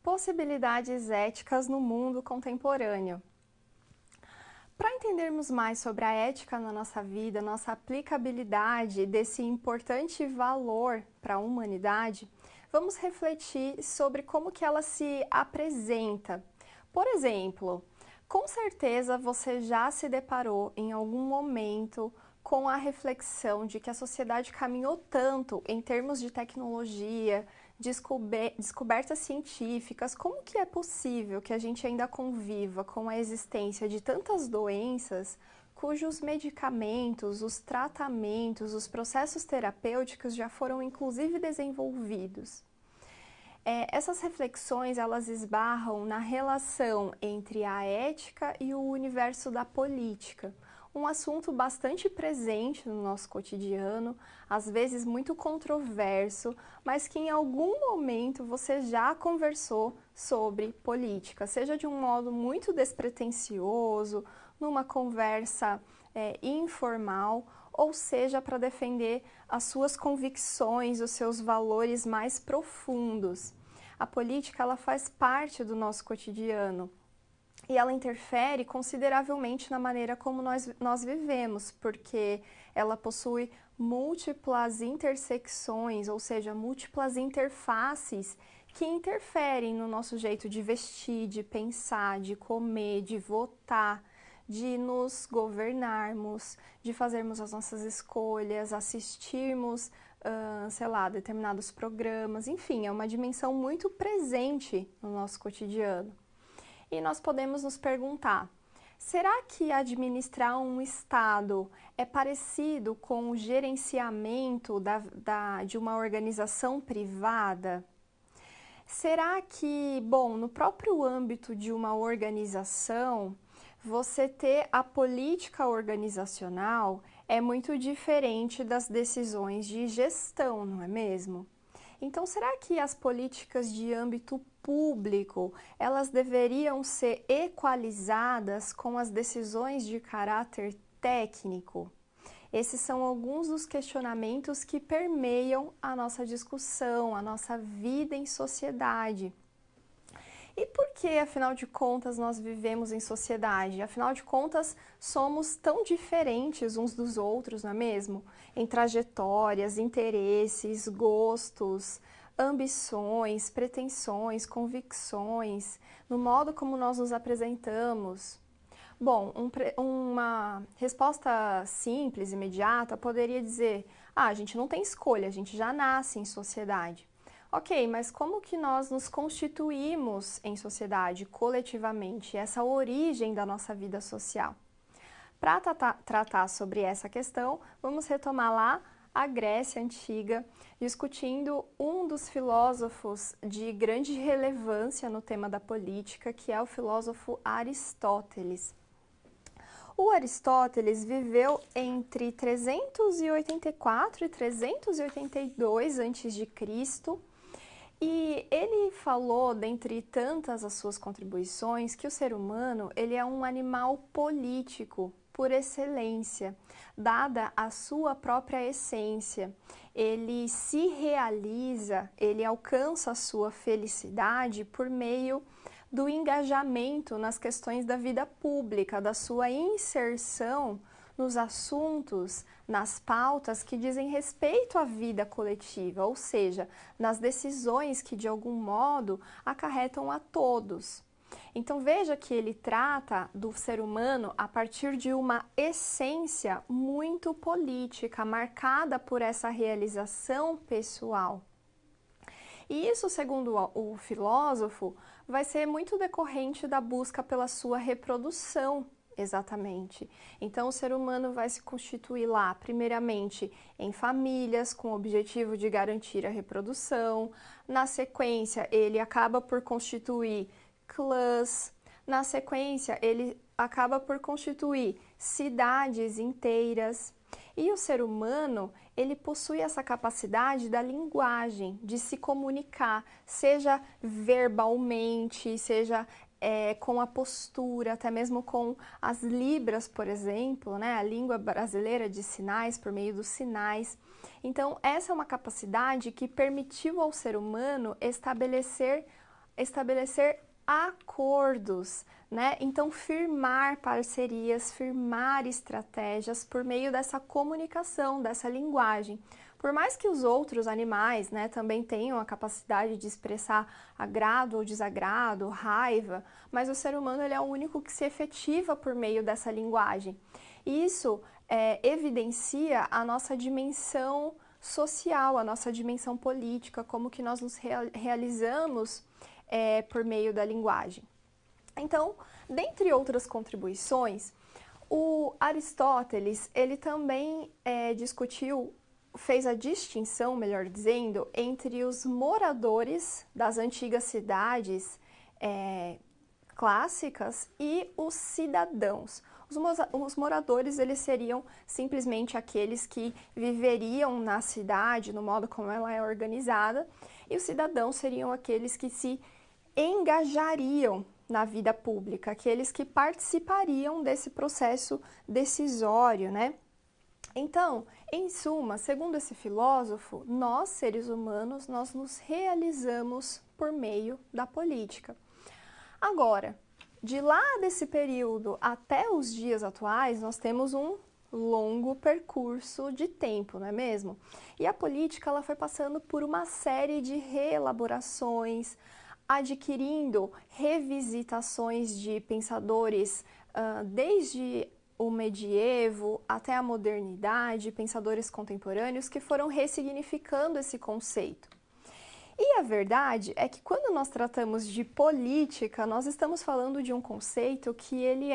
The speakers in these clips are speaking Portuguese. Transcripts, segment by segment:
Possibilidades éticas no mundo contemporâneo. Para entendermos mais sobre a ética na nossa vida, nossa aplicabilidade desse importante valor para a humanidade, vamos refletir sobre como que ela se apresenta. Por exemplo, com certeza você já se deparou em algum momento com a reflexão de que a sociedade caminhou tanto em termos de tecnologia, descobertas científicas, como que é possível que a gente ainda conviva com a existência de tantas doenças cujos medicamentos, os tratamentos, os processos terapêuticos já foram inclusive desenvolvidos? Essas reflexões, elas esbarram na relação entre a ética e o universo da política, um assunto bastante presente no nosso cotidiano, às vezes muito controverso, mas que em algum momento você já conversou sobre política, seja de um modo muito despretensioso, numa conversa informal, ou seja, para defender as suas convicções, os seus valores mais profundos. A política, ela faz parte do nosso cotidiano e ela interfere consideravelmente na maneira como nós vivemos, porque ela possui múltiplas intersecções, ou seja, múltiplas interfaces que interferem no nosso jeito de vestir, de pensar, de comer, de votar, de nos governarmos, de fazermos as nossas escolhas, assistirmos, sei lá, determinados programas, enfim, é uma dimensão muito presente no nosso cotidiano. E nós podemos nos perguntar, será que administrar um Estado é parecido com o gerenciamento de uma organização privada? Será que, bom, no próprio âmbito de uma organização, você ter a política organizacional é muito diferente das decisões de gestão, não é mesmo? Então, será que as políticas de âmbito público, elas deveriam ser equalizadas com as decisões de caráter técnico? Esses são alguns dos questionamentos que permeiam a nossa discussão, a nossa vida em sociedade. E por que, afinal de contas, nós vivemos em sociedade? Afinal de contas, somos tão diferentes uns dos outros, não é mesmo? Em trajetórias, interesses, gostos, ambições, pretensões, convicções, no modo como nós nos apresentamos. Bom, uma resposta simples, imediata, poderia dizer: a gente não tem escolha, a gente já nasce em sociedade. Ok, mas como que nós nos constituímos em sociedade, coletivamente, essa origem da nossa vida social? Para tratar sobre essa questão, vamos retomar lá a Grécia Antiga, discutindo um dos filósofos de grande relevância no tema da política, que é o filósofo Aristóteles. O Aristóteles viveu entre 384 e 382 a.C., e ele falou, dentre tantas as suas contribuições, que o ser humano ele é um animal político por excelência, dada a sua própria essência. Ele se realiza, ele alcança a sua felicidade por meio do engajamento nas questões da vida pública, da sua inserção nos assuntos, nas pautas que dizem respeito à vida coletiva, ou seja, nas decisões que de algum modo acarretam a todos. Então veja que ele trata do ser humano a partir de uma essência muito política, marcada por essa realização pessoal. E isso, segundo o filósofo, vai ser muito decorrente da busca pela sua reprodução. Exatamente. Então, o ser humano vai se constituir lá, primeiramente, em famílias, com o objetivo de garantir a reprodução. Na sequência, ele acaba por constituir clãs. Na sequência, ele acaba por constituir cidades inteiras. E o ser humano, ele possui essa capacidade da linguagem, de se comunicar, seja verbalmente, seja com a postura, até mesmo com as libras, por exemplo, né? A língua brasileira de sinais, por meio dos sinais. Então, essa é uma capacidade que permitiu ao ser humano estabelecer estabelecer acordos, né? Então, firmar parcerias, firmar estratégias por meio dessa comunicação, dessa linguagem. Por mais que os outros animais, né, também tenham a capacidade de expressar agrado ou desagrado, raiva, mas o ser humano ele é o único que se efetiva por meio dessa linguagem. E isso evidencia a nossa dimensão social, a nossa dimensão política, como que nós nos realizamos por meio da linguagem. Então, dentre outras contribuições, o Aristóteles, ele também fez a distinção, melhor dizendo, entre os moradores das antigas cidades clássicas e os cidadãos. Os moradores, eles seriam simplesmente aqueles que viveriam na cidade, no modo como ela é organizada, e os cidadãos seriam aqueles que se engajariam na vida pública, aqueles que participariam desse processo decisório, né? Então, em suma, segundo esse filósofo, nós, seres humanos, nós nos realizamos por meio da política. Agora, de lá desse período até os dias atuais, nós temos um longo percurso de tempo, não é mesmo? E a política ela foi passando por uma série de reelaborações, adquirindo revisitações de pensadores desde o medievo até a modernidade, pensadores contemporâneos que foram ressignificando esse conceito. E a verdade é que quando nós tratamos de política, nós estamos falando de um conceito que ele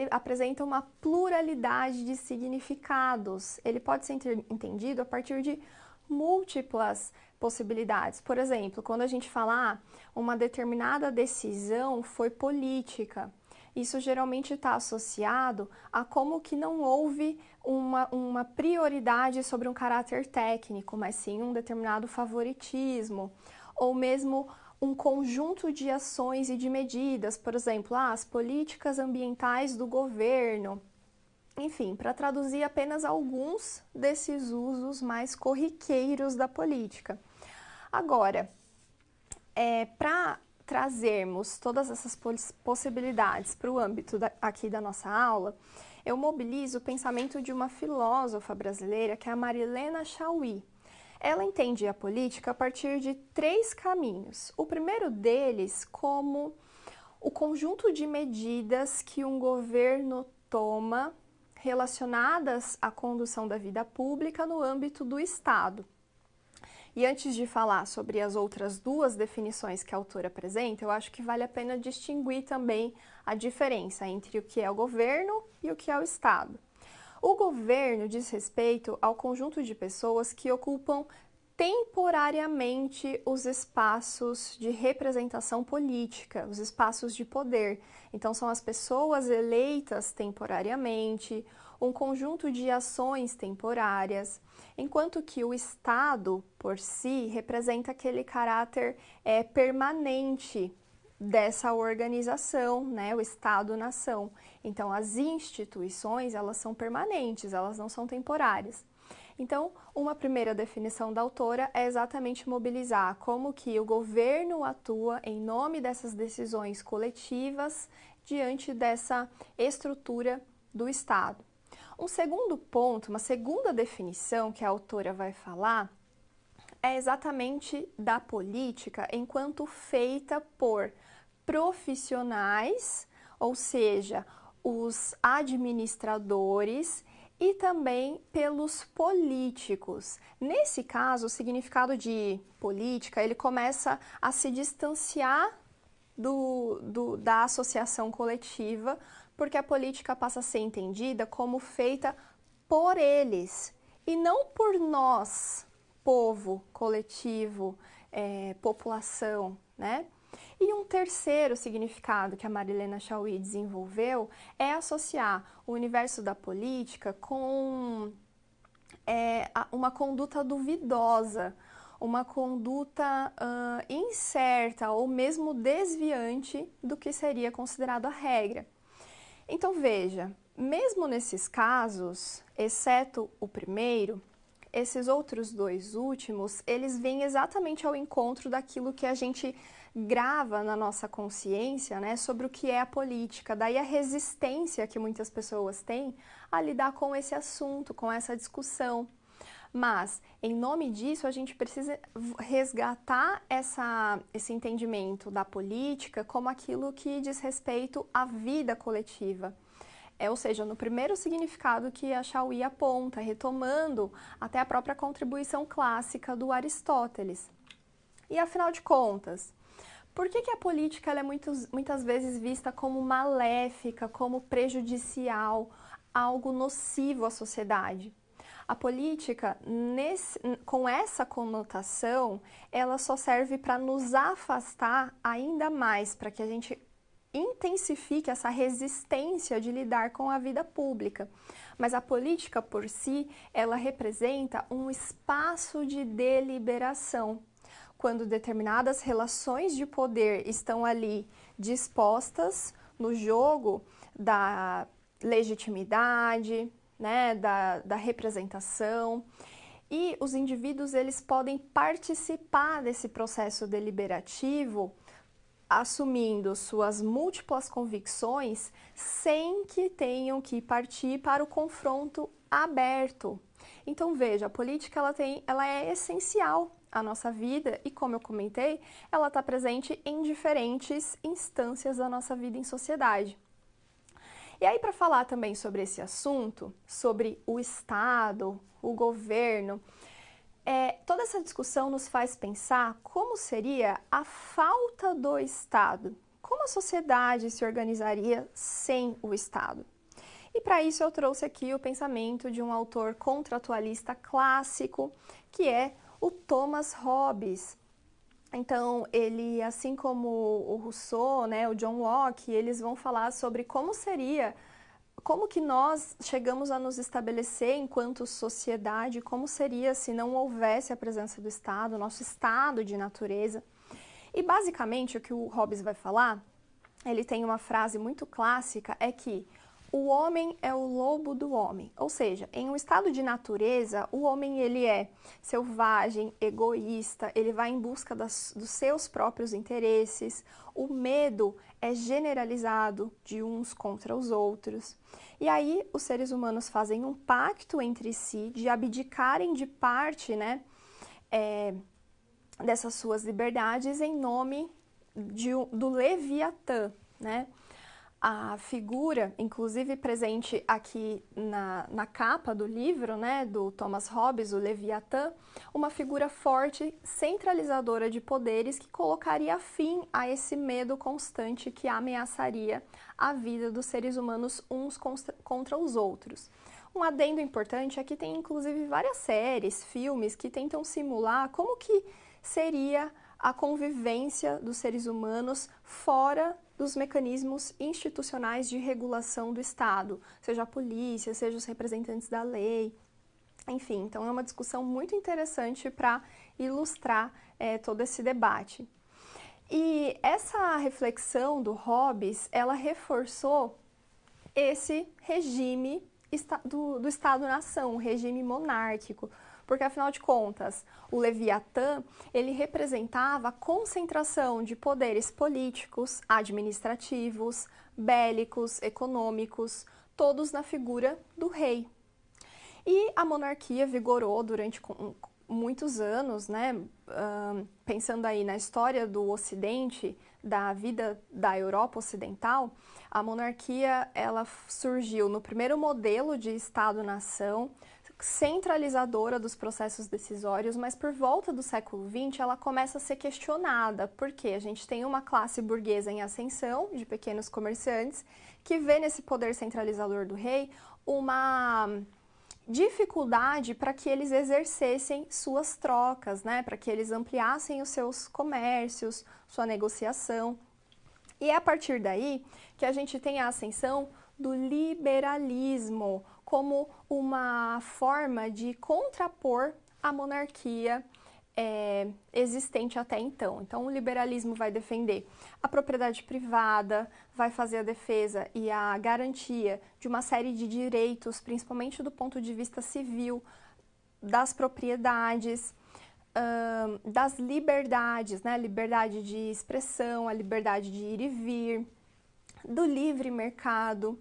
apresenta uma pluralidade de significados. Ele pode ser entendido a partir de múltiplas possibilidades. Por exemplo, quando a gente fala uma determinada decisão foi política, isso geralmente está associado a como que não houve uma prioridade sobre um caráter técnico, mas sim um determinado favoritismo, ou mesmo um conjunto de ações e de medidas, por exemplo, as políticas ambientais do governo. Enfim, para traduzir apenas alguns desses usos mais corriqueiros da política. Agora, para trazermos todas essas possibilidades para o âmbito aqui da nossa aula, eu mobilizo o pensamento de uma filósofa brasileira, que é a Marilena Chaui. Ela entende a política a partir de 3 caminhos. O primeiro deles como o conjunto de medidas que um governo toma relacionadas à condução da vida pública no âmbito do Estado. E antes de falar sobre as outras 2 definições que a autora apresenta, eu acho que vale a pena distinguir também a diferença entre o que é o governo e o que é o Estado. O governo diz respeito ao conjunto de pessoas que ocupam temporariamente os espaços de representação política, os espaços de poder. Então, são as pessoas eleitas temporariamente, um conjunto de ações temporárias, enquanto que o Estado, por si, representa aquele caráter permanente dessa organização, né, o Estado-nação. Então, as instituições, elas são permanentes, elas não são temporárias. Então, uma primeira definição da autora é exatamente mobilizar como que o governo atua em nome dessas decisões coletivas diante dessa estrutura do Estado. Um segundo ponto, uma segunda definição que a autora vai falar é exatamente da política enquanto feita por profissionais, ou seja, os administradores e também pelos políticos. Nesse caso, o significado de política, ele começa a se distanciar da associação coletiva, porque a política passa a ser entendida como feita por eles e não por nós, povo, coletivo, população, né? E um terceiro significado que a Marilena Chaui desenvolveu é associar o universo da política com uma conduta duvidosa, uma conduta incerta ou mesmo desviante do que seria considerado a regra. Então veja, mesmo nesses casos, exceto o primeiro, esses outros dois últimos, eles vêm exatamente ao encontro daquilo que a gente grava na nossa consciência, né, sobre o que é a política. Daí a resistência que muitas pessoas têm a lidar com esse assunto, com essa discussão. Mas, em nome disso, a gente precisa resgatar esse entendimento da política como aquilo que diz respeito à vida coletiva. Ou seja, no primeiro significado que a Chauí aponta, retomando até a própria contribuição clássica do Aristóteles. E, afinal de contas, por que a política ela é muitas vezes vista como maléfica, como prejudicial, algo nocivo à sociedade? A política, com essa conotação, ela só serve para nos afastar ainda mais, para que a gente intensifique essa resistência de lidar com a vida pública. Mas a política por si, ela representa um espaço de deliberação. Quando determinadas relações de poder estão ali dispostas no jogo da legitimidade, né, da representação, e os indivíduos eles podem participar desse processo deliberativo assumindo suas múltiplas convicções sem que tenham que partir para o confronto aberto. Então veja, a política ela é essencial à nossa vida e, como eu comentei, ela está presente em diferentes instâncias da nossa vida em sociedade. E aí, para falar também sobre esse assunto, sobre o Estado, o governo, toda essa discussão nos faz pensar como seria a falta do Estado, como a sociedade se organizaria sem o Estado. E para isso eu trouxe aqui o pensamento de um autor contratualista clássico, que é o Thomas Hobbes. Então, ele, assim como o Rousseau, né, o John Locke, eles vão falar sobre como que nós chegamos a nos estabelecer enquanto sociedade, como seria se não houvesse a presença do Estado, nosso estado de natureza. E, basicamente, o que o Hobbes vai falar, ele tem uma frase muito clássica, é que o homem é o lobo do homem, ou seja, em um estado de natureza, o homem ele é selvagem, egoísta, ele vai em busca dos seus próprios interesses, o medo é generalizado de uns contra os outros. E aí os seres humanos fazem um pacto entre si de abdicarem de parte, né, dessas suas liberdades em nome do Leviatã, né? A figura, inclusive presente aqui na capa do livro, né, do Thomas Hobbes, o Leviatã, uma figura forte, centralizadora de poderes que colocaria fim a esse medo constante que ameaçaria a vida dos seres humanos uns contra os outros. Um adendo importante é que tem inclusive várias séries, filmes que tentam simular como que seria a convivência dos seres humanos fora dos mecanismos institucionais de regulação do Estado, seja a polícia, seja os representantes da lei, enfim. Então é uma discussão muito interessante para ilustrar todo esse debate. E essa reflexão do Hobbes, ela reforçou esse regime do Estado-nação, o regime monárquico, porque, afinal de contas, o Leviatã, ele representava a concentração de poderes políticos, administrativos, bélicos, econômicos, todos na figura do rei. E a monarquia vigorou durante muitos anos, né? Pensando aí na história do Ocidente, da vida da Europa Ocidental, a monarquia ela surgiu no primeiro modelo de Estado-nação, centralizadora dos processos decisórios, mas por volta do século XX ela começa a ser questionada, porque a gente tem uma classe burguesa em ascensão, de pequenos comerciantes, que vê nesse poder centralizador do rei uma dificuldade para que eles exercessem suas trocas, né? Para que eles ampliassem os seus comércios, sua negociação. E é a partir daí que a gente tem a ascensão do liberalismo como uma forma de contrapor a monarquia existente até então. Então, o liberalismo vai defender a propriedade privada, vai fazer a defesa e a garantia de uma série de direitos, principalmente do ponto de vista civil, das propriedades, das liberdades, né? Liberdade de expressão, a liberdade de ir e vir, do livre mercado,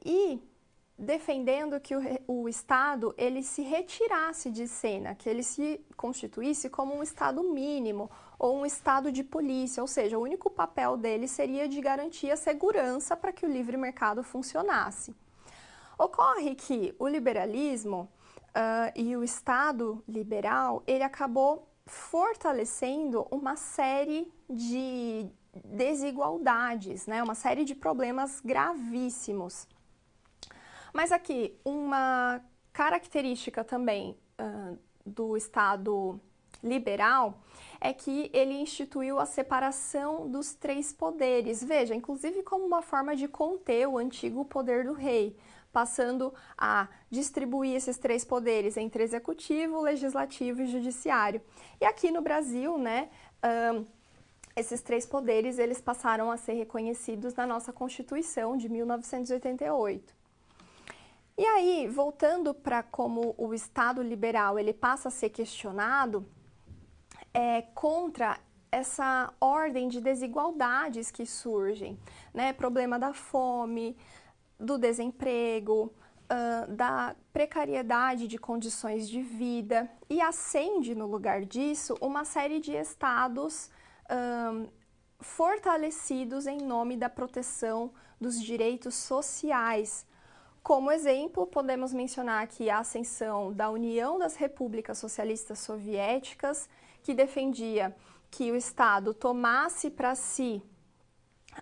e defendendo que o Estado ele se retirasse de cena, que ele se constituísse como um Estado mínimo ou um Estado de polícia, ou seja, o único papel dele seria de garantir a segurança para que o livre mercado funcionasse. Ocorre que o liberalismo e o Estado liberal, ele acabou fortalecendo uma série de desigualdades, né? Uma série de problemas gravíssimos. Mas aqui, uma característica também do Estado liberal é que ele instituiu a separação dos três poderes. Veja, inclusive como uma forma de conter o antigo poder do rei, passando a distribuir esses três poderes entre executivo, legislativo e judiciário. E aqui no Brasil, né, esses três poderes eles passaram a ser reconhecidos na nossa Constituição de 1988. E aí, voltando para como o Estado liberal ele passa a ser questionado, contra essa ordem de desigualdades que surgem, né? Problema da fome, do desemprego, da precariedade de condições de vida, e acende no lugar disso uma série de estados fortalecidos em nome da proteção dos direitos sociais. Como exemplo, podemos mencionar aqui a ascensão da União das Repúblicas Socialistas Soviéticas, que defendia que o Estado tomasse para si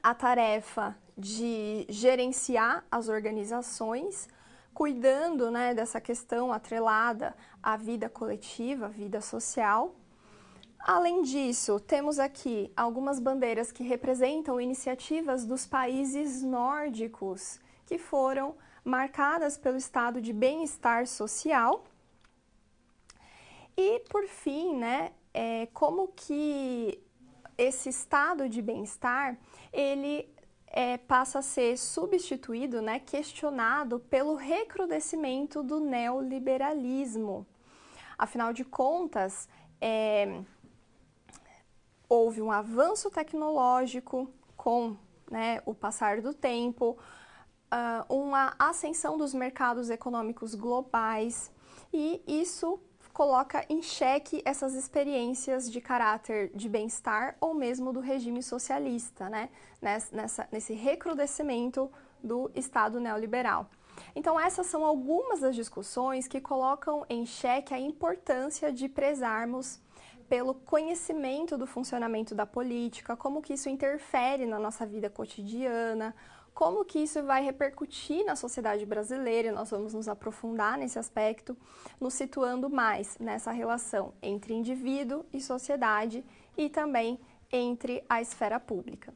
a tarefa de gerenciar as organizações, cuidando, né, dessa questão atrelada à vida coletiva, à vida social. Além disso, temos aqui algumas bandeiras que representam iniciativas dos países nórdicos, que foram marcadas pelo estado de bem-estar social. E, por fim, né, como que esse estado de bem-estar, ele passa a ser substituído, né, questionado pelo recrudescimento do neoliberalismo. Afinal de contas, houve um avanço tecnológico com, né, o passar do tempo, uma ascensão dos mercados econômicos globais, e isso coloca em xeque essas experiências de caráter de bem-estar ou mesmo do regime socialista, né? Nesse recrudescimento do Estado neoliberal. Então, essas são algumas das discussões que colocam em xeque a importância de prezarmos pelo conhecimento do funcionamento da política, como que isso interfere na nossa vida cotidiana, como que isso vai repercutir na sociedade brasileira. Nós vamos nos aprofundar nesse aspecto, nos situando mais nessa relação entre indivíduo e sociedade e também entre a esfera pública.